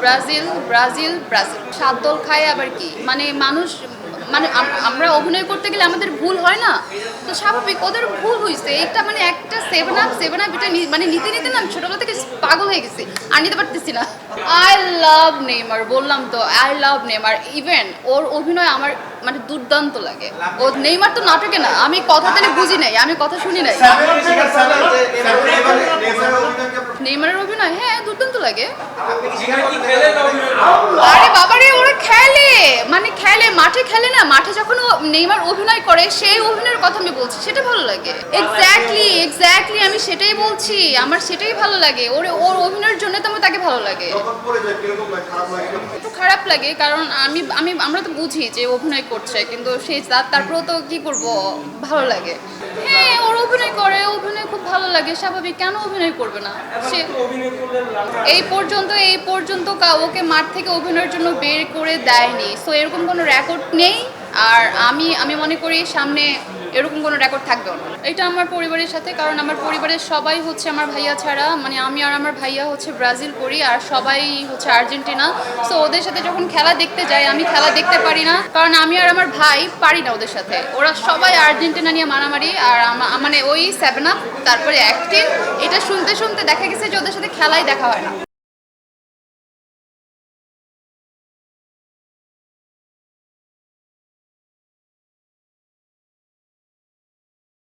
Brazil Brazil Brazil 7 দল খায় আবার কি মানে মানুষ মানে আমরা অভিনয় করতে গেলে আমাদের ভুল হয় না, তো স্বাভাবিক ওদের ভুল হয়েছে। এটা মানে একটা সেভেন আপ এটা মানে নিতে নিতে না ছোটবেলা থেকে পাগল হয়ে গেছি, আর নিতে পারতেছি না। আই লাভ নেইমার, বললাম তো আই লাভ নেইমার। ইভেন ওর অভিনয় আমার মানে দুর্দান্ত লাগে। ও নেইমার তো নাটকে না, আমি কথা তাহলে বুঝি নাই, আমি কথা শুনি নাই। নেইমারের অভিনয় হ্যাঁ দুর্দান্ত লাগে। আরে বাবারে ওরা খেলে মানে খেলে মাঠে খেলে না, মাঠে যখন ও নেইমার অভিনয় করে সেই অভিনয়ের কথা আমি বলছি, সেটা ভালো লাগে। এক্স্যাক্টলি আমি সেটাই বলছি, আমার সেটাই ভালো লাগে। ওর অভিনয়ের জন্য তো আমার তাকে ভালো লাগে। একটু খারাপ লাগে কারণ আমরা তো বুঝি যে অভিনয় করছে, কিন্তু সেই তারপরেও তো কি করব, ভালো লাগে। হ্যাঁ ওর অভিনয় করে, অভিনয় খুব ভালো লাগে, স্বাভাবিক, কেন অভিনয় করবে না সে। এই পর্যন্ত ওকে মাঠ থেকে অভিনয়ের জন্য বের করে দেয়নি, সো এরকম কোনো রেকর্ড নেই। আর আমি মনে করি সামনে এরকম কোনো রেকর্ড থাকবেও না। এটা আমার পরিবারের সাথে, কারণ আমার পরিবারের সবাই হচ্ছে আমার ভাইয়া ছাড়া, মানে আমি আর আমার ভাইয়া হচ্ছে ব্রাজিল করি, আর সবাই হচ্ছে আর্জেন্টিনা। সো ওদের সাথে যখন খেলা দেখতে যাই, আমি খেলা দেখতে পারি না, কারণ আমি আর আমার ভাই পারি না ওদের সাথে। ওরা সবাই আর্জেন্টিনা নিয়ে মারামারি, আর মানে ওই 7 আপ তারপরে অ্যাক্টিং, এটা শুনতে শুনতে দেখা গেছে যে ওদের সাথে খেলাই দেখা হয় না।